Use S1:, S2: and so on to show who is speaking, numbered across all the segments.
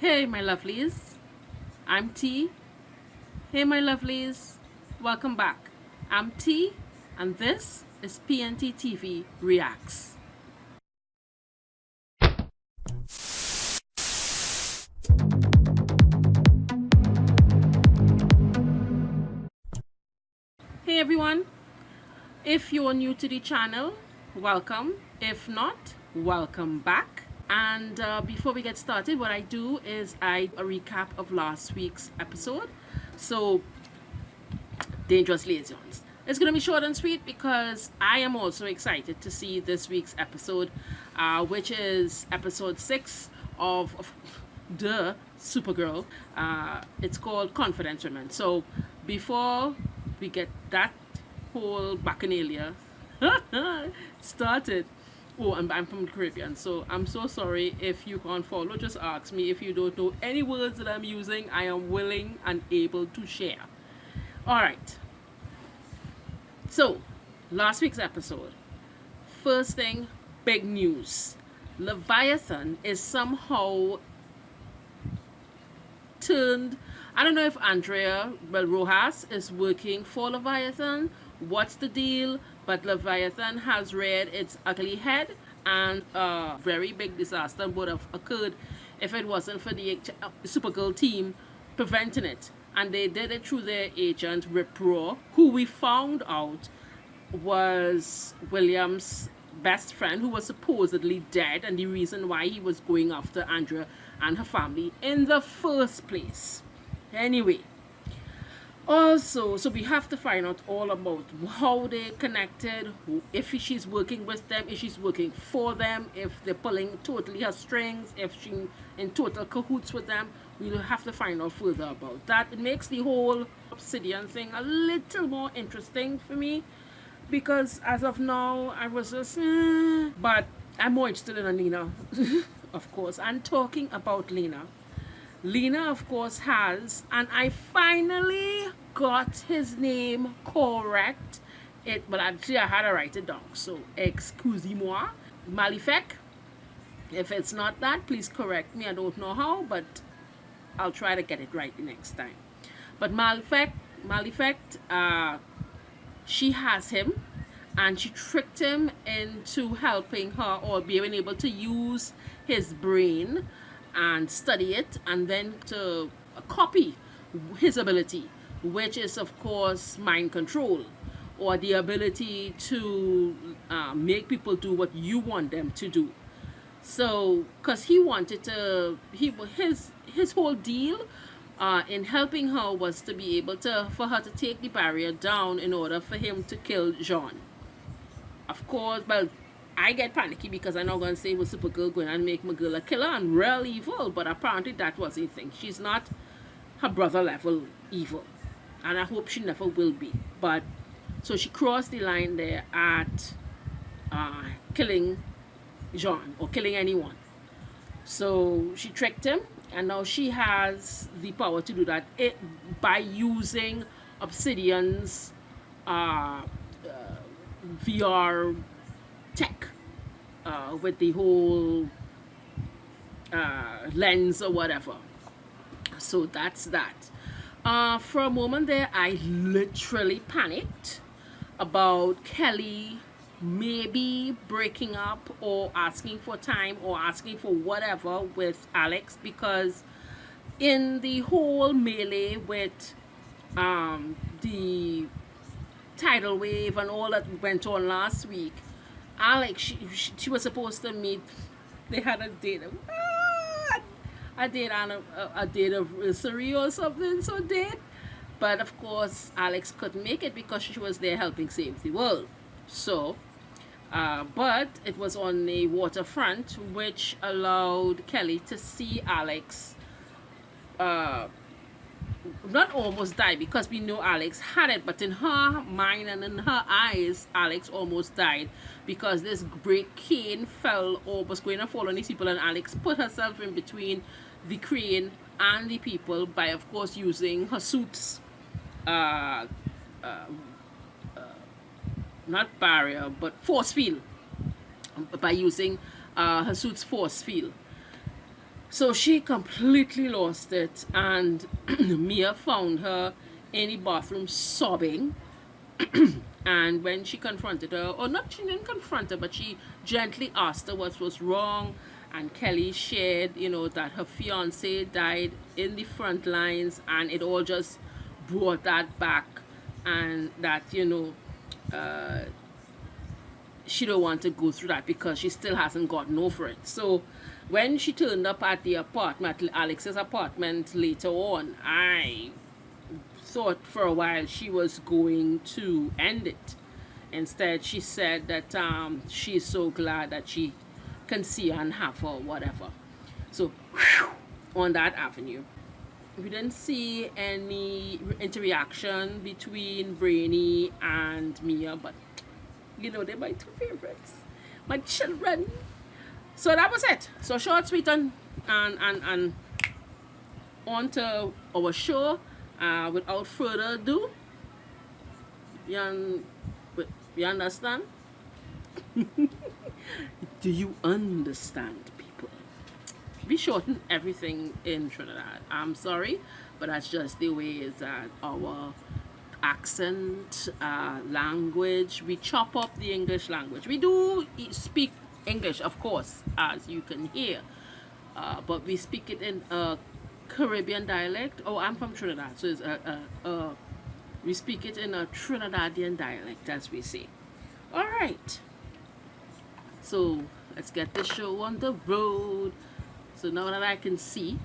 S1: Hey, my lovelies. I'm T. Hey, my lovelies. Welcome back. I'm T, and this is PNT TV Reacts. Hey, everyone. If you're new to the channel, welcome. If not, welcome back. And before we get started, what I do is a recap of last week's episode. So, Dangerous Liaisons. It's going to be short and sweet because I am also excited to see this week's episode, which is episode 6 of the Supergirl. It's called Confidence Women. So before we get that whole bacchanalia started, oh, I'm from the Caribbean, so I'm so sorry if you can't follow. Just ask me. If you don't know any words that I'm using, I am willing and able to share. All right. So, last week's episode. First thing, big news. Leviathan is somehow turned. I don't know if Rojas is working for Leviathan. What's the deal? But Leviathan has reared its ugly head, and a very big disaster would have occurred if it wasn't for the Supergirl team preventing it. And they did it through their agent, Rip Raw, who we found out was William's best friend, who was supposedly dead, and the reason why he was going after Andrea and her family in the first place. Anyway, also, so we have to find out all about how they connected, if she's working with them, if she's working for them, if they're pulling totally her strings, if she's in total cahoots with them. We'll have to find out further about that. It makes the whole Obsidian thing a little more interesting for me, because as of now, I was just, but I'm more interested in Lena, of course. And talking about Lena, of course, has, and I finally got his name correct. But actually, I had to write it down, so excusez-moi. Malefic. If it's not that, please correct me. I don't know how, but I'll try to get it right the next time. But Malefic, she has him, and she tricked him into helping her, or being able to use his brain and study it, and then to copy his ability, which is of course mind control, or the ability to make people do what you want them to do. So, because he wanted to, his whole deal in helping her was to be able to, for her to take the barrier down in order for him to kill Jean. Of course, well, I get panicky because I'm not going to say was Supergirl going and make my girl a killer and real evil, but apparently that was the thing. She's not her brother level evil, and I hope she never will be. But so she crossed the line there at killing Jean, or killing anyone. So she tricked him, and now she has the power to do that by using Obsidian's VR tech, with the whole lens or whatever. So that's that. For a moment there, I literally panicked about Kelly maybe breaking up, or asking for time, or asking for whatever with Alex, because in the whole melee with the tidal wave and all that went on last week, Alex, she was supposed to meet. They had a date, a date anniversary or something. So date, but of course Alex couldn't make it because she was there helping save the world. So, but it was on a waterfront, which allowed Kelly to see Alex not almost die, because we know Alex had it, but in her mind and in her eyes, Alex almost died because this great crane fell, or was going to fall on these people, and Alex put herself in between the crane and the people by, of course, using her suit's not barrier, but force field, by using her suit's force field. So she completely lost it, and Mia found her in the bathroom sobbing. And when she confronted her, or not, she didn't confront her, but she gently asked her what was wrong. And Kelly shared, that her fiance died in the front lines, and it all just brought that back, and that, she don't want to go through that because she still hasn't gotten over it. So when she turned up at the apartment, Alex's apartment later on, I thought for a while she was going to end it. Instead, she said that she's so glad that she can see her and have her, whatever. So, on that avenue, we didn't see any interaction between Brainy and Mia, but they're my two favorites, my children. So that was it. So short, sweet, and on to our show. Without further ado, you understand? Do you understand, people? We shorten everything in Trinidad. I'm sorry, but that's just the way is that our accent, language, we chop up the English language. We do speak English, of course, as you can hear, but we speak it in a Caribbean dialect. Oh, I'm from Trinidad, so it's we speak it in a Trinidadian dialect, as we say. All right, so let's get the show on the road. So now that I can see,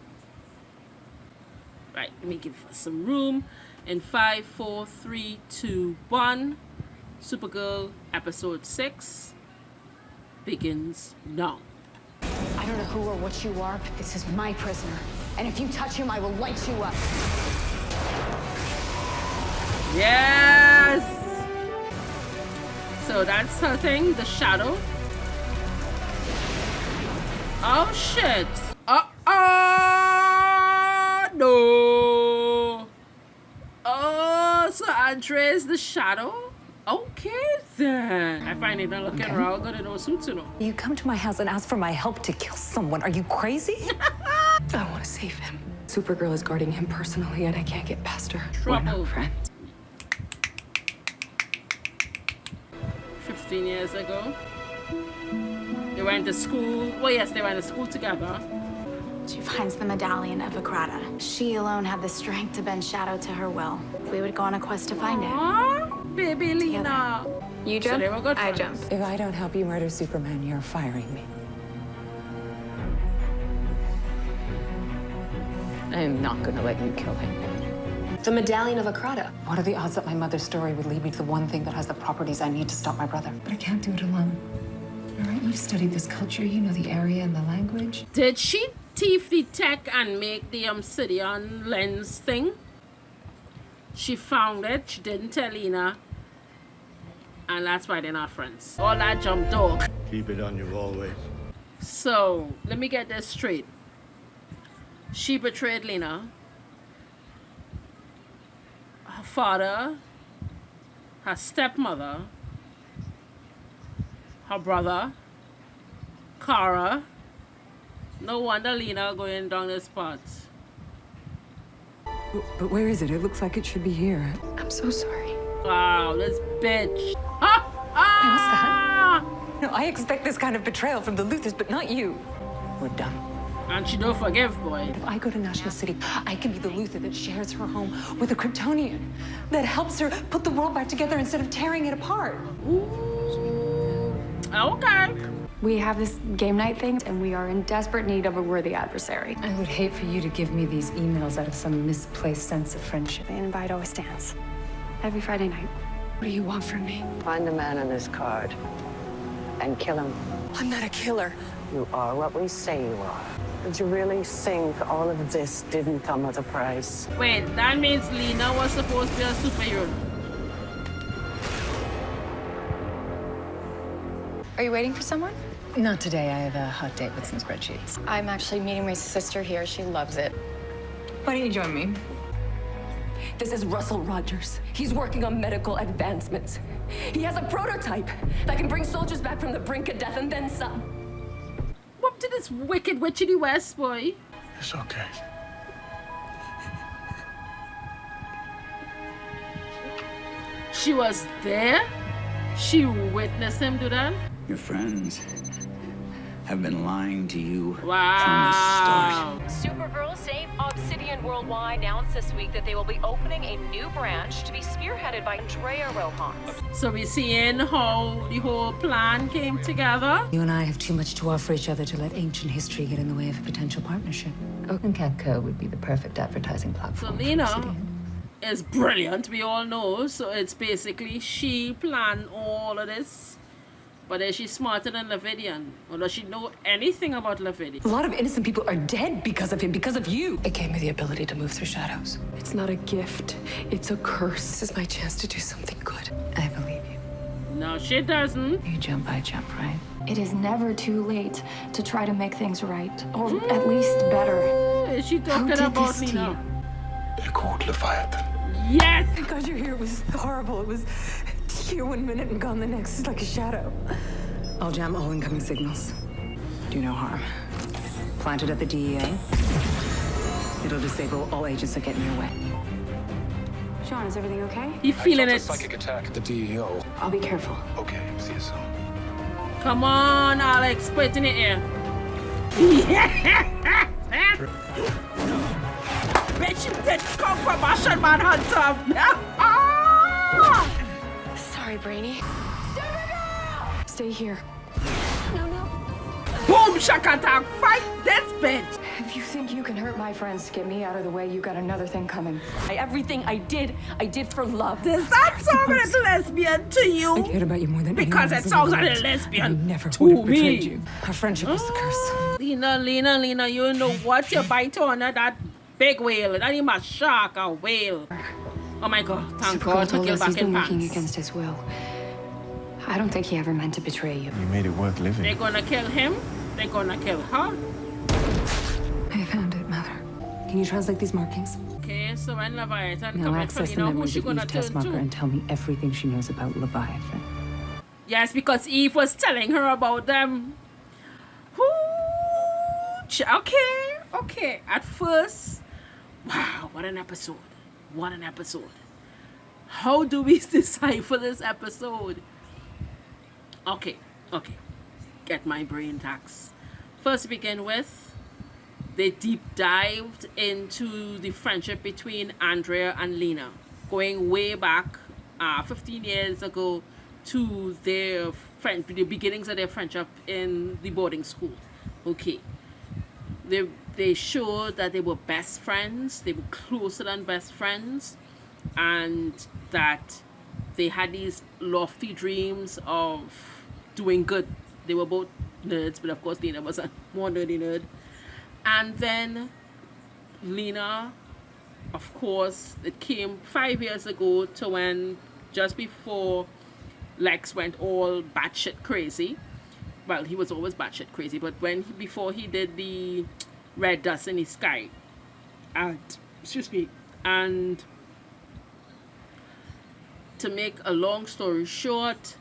S1: right, let me give us some room. In 5, 4, 3, 2, 1, Supergirl episode 6 begins now.
S2: I don't know who or what you are, but this is my prisoner. And if you touch him, I will light you up.
S1: Yes! So that's her thing, the shadow. Oh shit! No! Oh, so Andre's the shadow? Okay then. I find it not looking real good in those suits,
S3: You come to my house and ask for my help to kill someone. Are you crazy?
S4: I want to save him. Supergirl is guarding him personally, and I can't get past her.
S1: Trouble.
S4: We're not friends.
S1: 15 years ago. They went to school. Well, yes, they went to school together.
S5: She finds the medallion of Akrata. She alone had the strength to bend Shadow to her will. We would go on a quest to find it.
S1: Aww, baby Lena.
S5: You jump,
S1: So they were good
S5: I
S1: friends.
S5: jump.
S3: If I don't help you murder Superman, you're firing me. I am not going to let you kill him.
S4: The medallion of Akrata.
S3: What are the odds that my mother's story would lead me to the one thing that has the properties I need to stop my brother? But I can't do it alone. All right, you've studied this culture. You know the area and the language.
S1: Did she thief the tech and make the obsidian lens thing? She found it. She didn't tell Lena. And that's why they're not friends. All that jump dog.
S6: Keep it on you always.
S1: So, let me get this straight. She betrayed Lena. Her father, her stepmother, her brother, Kara. No wonder Lena going down this path.
S3: But where is it? It looks like it should be here.
S4: I'm so sorry.
S1: Wow, this bitch.
S3: No, I expect this kind of betrayal from the Luthers, but not you. We're done.
S1: And she don't forgive, boy.
S3: If I go to National City, I can be the Luther that shares her home with a Kryptonian, that helps her put the world back together instead of tearing it apart.
S1: Ooh. Okay.
S5: We have this game night thing, and we are in desperate need of a worthy adversary.
S3: I would hate for you to give me these emails out of some misplaced sense of friendship.
S5: The invite always stands. Every Friday night.
S4: What do you want from me?
S7: Find the man on this card and kill him.
S4: I'm not a killer.
S7: You are what we say you are. Did you really think all of this didn't come at a price?
S1: Wait, that means Lena was supposed to be a superhero.
S5: Are you waiting for someone?
S3: Not today. I have a hot date with some spreadsheets.
S5: I'm actually meeting my sister here. She loves it.
S3: Why don't you join me?
S4: This is Russell Rogers. He's working on medical advancements. He has a prototype that can bring soldiers back from the brink of death and then some.
S1: What to this wicked witch in the West, boy?
S6: It's okay.
S1: She was there? She witnessed him do that?
S8: Your friends have been lying to you
S1: Wow.
S8: from the start.
S9: Supergirl save Obsidian Worldwide announced this week that they will be opening a new branch to be spearheaded by Andrea Rojas.
S1: So we're seeing how the whole plan came together.
S3: You and I have too much to offer each other to let ancient history get in the way of a potential partnership. Oak and Cat Co. would be the perfect advertising
S1: So
S3: platform. for
S1: Lena
S3: Obsidian.
S1: is brilliant, we all know. So it's basically she planned all of this. But is she smarter than Levidian? Or does she know anything about Levidian?
S4: A lot of innocent people are dead because of him, because of you.
S3: It gave me the ability to move through shadows.
S4: It's not a gift. It's a curse. This is my chance to do something good.
S3: I believe you.
S1: No, she doesn't.
S3: You jump, I jump, right?
S5: It is never too late to try to make things right, or at least better.
S1: Is she
S5: Who
S1: talking
S5: did
S1: about
S5: this
S1: me
S5: to
S1: now?
S5: you?
S6: They're called Leviathan.
S1: Yes!
S4: God, you're here. It was horrible. It was here 1 minute and gone the next. It's like a shadow.
S3: I'll jam all incoming signals. Do no harm. Plant it at the DEA. It'll disable all agents that get in your way.
S5: Sean, is everything okay?
S1: He feeling
S6: I
S1: it.
S6: felt a psychic attack at the DEO.
S5: I'll be careful.
S6: Okay, see you soon.
S1: Come on, Alex, put it in the air. Bitch, you did come from Martian Manhunter.
S4: Sorry, Brainy. Stay here.
S1: Boom, shakatak, fight this bitch.
S5: If you think you can hurt my friends to get me out of the way, you got another thing coming.
S4: Everything I did for love.
S1: Does that sound like a lesbian to
S3: I
S1: you?
S3: cared about you more than
S1: Because
S3: anyone
S1: it
S3: else in
S1: sounds
S3: the
S1: like a
S3: world.
S1: lesbian
S3: I never
S1: to
S3: would have betrayed
S1: me.
S3: you. Our friendship was the curse.
S1: Lena, you know what you bite on that big whale. That ain't a shark, a whale. Oh my God, thank
S5: Supergirl
S1: God,
S5: told
S1: kill
S5: us
S1: back
S5: he's
S1: in
S5: been working
S1: pants.
S5: against his will. I don't think he ever meant to betray you.
S6: You made it worth living.
S1: They're gonna kill him, they're gonna kill her.
S3: I found it, Mother. Can you translate these markings?
S1: Okay, so when Leviathan
S3: Now
S1: coming for
S3: access the
S1: Lena, who's
S3: memories
S1: she
S3: of
S1: gonna
S3: Eve
S1: turn
S3: Tessmacher
S1: to?
S3: and tell me everything she knows about Leviathan.
S1: Yes, because Eve was telling her about them. Okay. At first, wow, what an episode. What an episode. How do we decipher this episode? Okay. Get my brain tax. First, to begin with, they deep dived into the friendship between Andrea and Lena, going way back 15 years ago to the beginnings of their friendship in the boarding school. Okay. They showed that they were best friends, they were closer than best friends, and that they had these lofty dreams of doing good. They were both nerds, but of course Lena was a more nerdy nerd. And then Lena, of course, it came 5 years ago to when, just before Lex went all batshit crazy. Well, he was always batshit crazy, but before he did the red dust in the sky, and to make a long story short,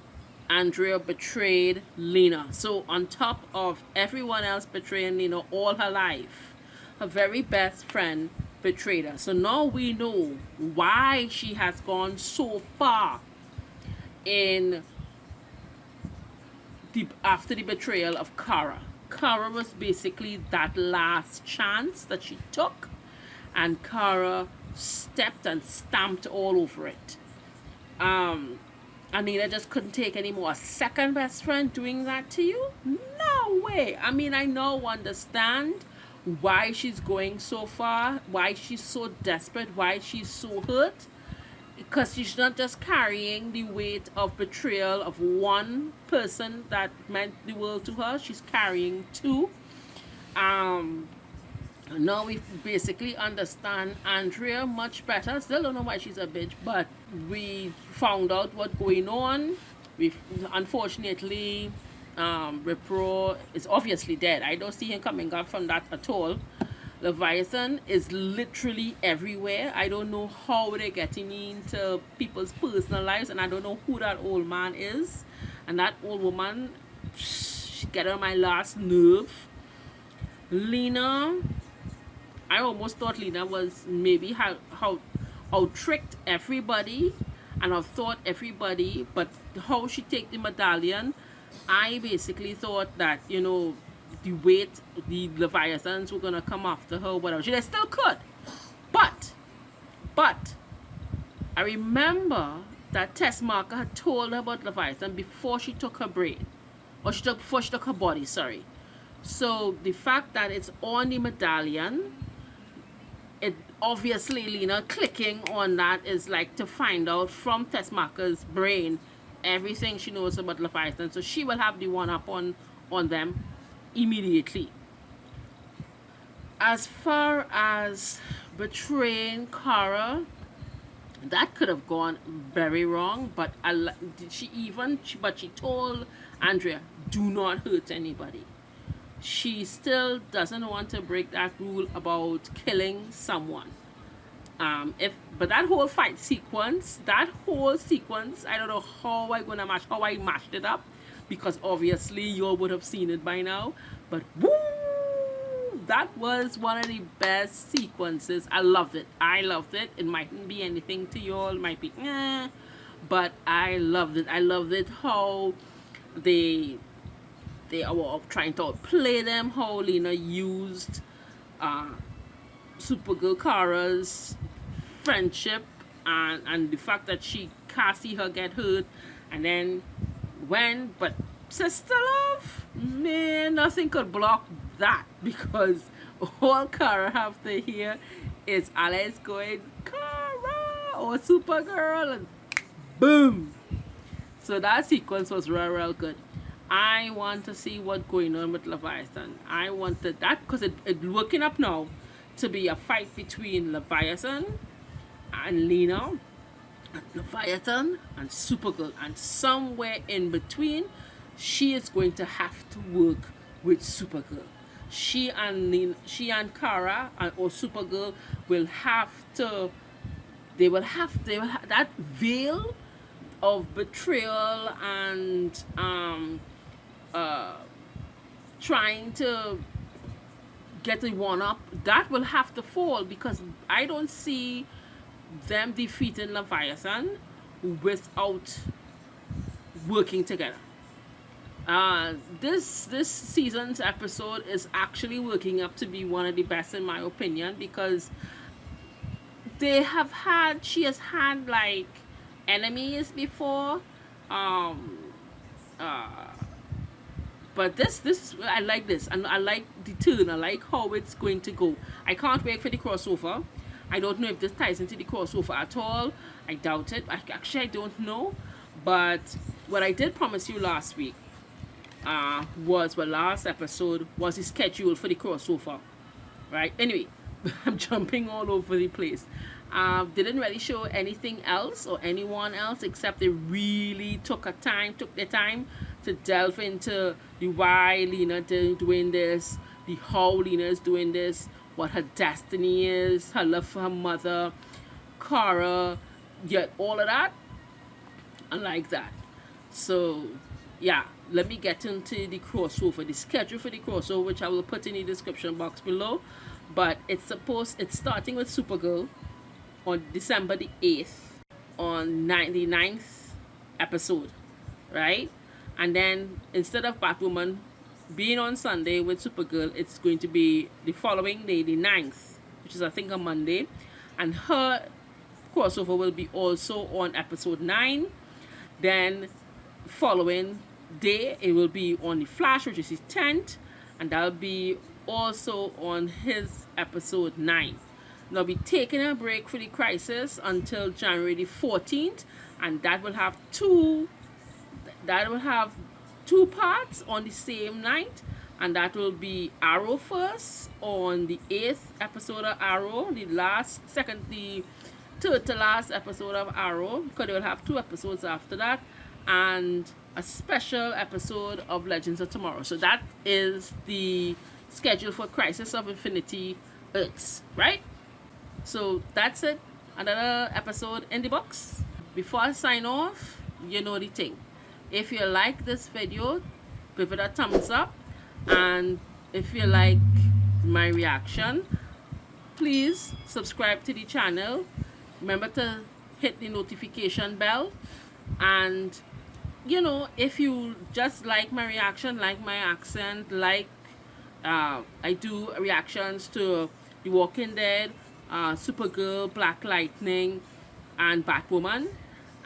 S1: Andrea betrayed Lena. So on top of everyone else betraying Lena all her life, her very best friend betrayed her. So now we know why she has gone so far after the betrayal of Kara. Kara was basically that last chance that she took, and Kara stepped and stamped all over it. Anita just couldn't take any more. A second best friend doing that to you? No way. I mean, I now understand why she's going so far, why she's so desperate, why she's so hurt. Because she's not just carrying the weight of betrayal of one person that meant the world to her, she's carrying two. Now we basically understand Andrea much better. Still don't know why she's a bitch, but we found out what's going on. Unfortunately, Repro is obviously dead. I don't see him coming up from that at all. Leviathan is literally everywhere. I don't know how they're getting into people's personal lives, and I don't know who that old man is. And that old woman, she get on my last nerve. Lena I almost thought Lena was maybe how out tricked everybody and out thought everybody, but how she take the medallion, I basically thought that, you know, the weight, the Leviathans were gonna come after her, whatever. They still could. But I remember that Tess Marker had told her about Leviathan before she took her brain. Or before she took her body, sorry. So the fact that it's on the medallion, it obviously Lena clicking on that is like to find out from Tess Marker's brain everything she knows about Leviathan. So she will have the one up on them immediately. As far as betraying Kara, that could have gone very wrong, but she told Andrea, do not hurt anybody. She still doesn't want to break that rule about killing someone. But that whole fight sequence, I don't know how I mashed it up, because obviously you all would have seen it by now. But woo, that was one of the best sequences. I loved it. It mightn't be anything to you all, it might be but I loved it. I loved it how they were trying to play them, how Lena used Supergirl Kara's friendship and the fact that she can't see her get hurt, and then but sister love, man, nothing could block that, because all Kara have to hear is Alice going Kara or Supergirl, and boom. So that sequence was real good. I want to see what's going on with Leviathan. I wanted that because it's working up now to be a fight between Leviathan and Lena, and Leviathan and Supergirl, and somewhere in between she is going to have to work with Supergirl. She and Kara or Supergirl will have to, they will have that veil of betrayal and trying to get the one up, that will have to fall, because I don't see them defeating Leviathan without working together. This season's episode is actually working up to be one of the best in my opinion, because she has had like enemies before, but this I like this, and I like the turn. I like how it's going to go. I can't wait for the crossover. I don't know if this ties into the crossover at all. I doubt it. I don't know. But what I did promise you last week last episode was the schedule for the crossover, right? Anyway, I'm jumping all over the place. Didn't really show anything else or anyone else, except they really took their time to delve into the why Lena doing this, the how Lena is doing this, what her destiny is, her love for her mother, Kara, yet all of that. I like that. So yeah, let me get into the crossover, the schedule for the crossover, which I will put in the description box below. But it's starting with Supergirl on December the 8th on the 9th episode, right? And then instead of Batwoman being on Sunday with Supergirl, it's going to be the following day, the 9th, which is I think a Monday, and her crossover will be also on episode 9. Then following day it will be on the Flash, which is the 10th, and that'll be also on his episode 9. Now be taking a break for the Crisis until January the 14th, and that will have two parts on the same night, and that will be Arrow first on the 8th episode of Arrow, the third to last episode of Arrow, because they will have 2 episodes after that, and a special episode of Legends of Tomorrow. So that is the schedule for Crisis of Infinity Earths, right? So that's it. Another episode in the box. Before I sign off, you know the thing. If you like this video, give it a thumbs up, and if you like my reaction, please subscribe to the channel. Remember to hit the notification bell. And you know, if you just like my reaction, like my accent, like I do reactions to The Walking Dead, Supergirl, Black Lightning, and Batwoman,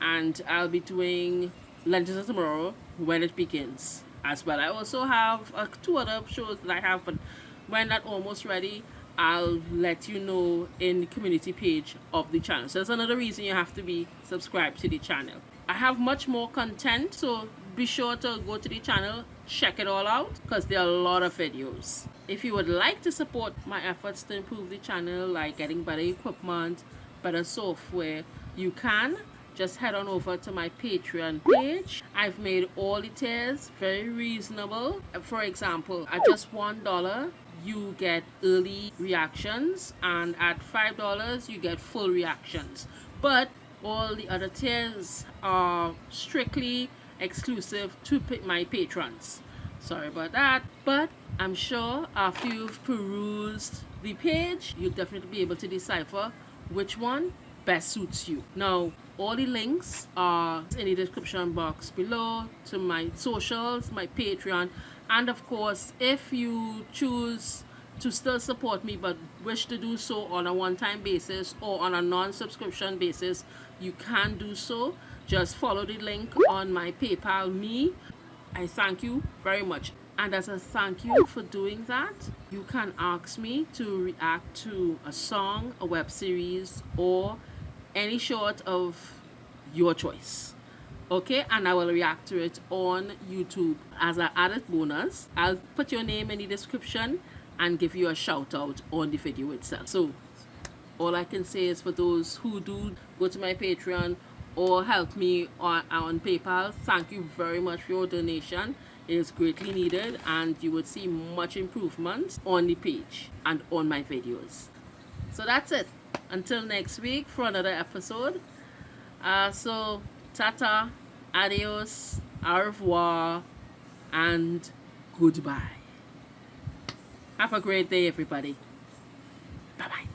S1: and I'll be doing Legends of Tomorrow when it begins as well. I also have two other shows that I have, but when that's almost ready, I'll let you know in the community page of the channel. So that's another reason you have to be subscribed to the channel. I have much more content, so be sure to go to the channel, check it all out, because there are a lot of videos. If you would like to support my efforts to improve the channel, like getting better equipment, better software, you can just head on over to my Patreon page. I've made all the tiers very reasonable. For example, at just $1 you get early reactions, and at $5 you get full reactions. But all the other tiers are strictly exclusive to my patrons. Sorry about that, but I'm sure after you've perused the page, you'll definitely be able to decipher which one best suits you. Now, all the links are in the description box below to my socials, my Patreon, and of course, if you choose to still support me but wish to do so on a one-time basis or on a non-subscription basis, you can do so. Just follow the link on my PayPal me. I thank you very much. And as a thank you for doing that, you can ask me to react to a song, a web series, or any short of your choice. Okay, and I will react to it on YouTube. As an added bonus, I'll put your name in the description and give you a shout out on the video itself. So all I can say is, for those who do go to my Patreon or help me on PayPal, thank you very much for your donation. It is greatly needed, and you would see much improvement on the page and on my videos. So that's it. Until next week for another episode. So tata, adios, au revoir, and goodbye. Have a great day, everybody. Bye-bye.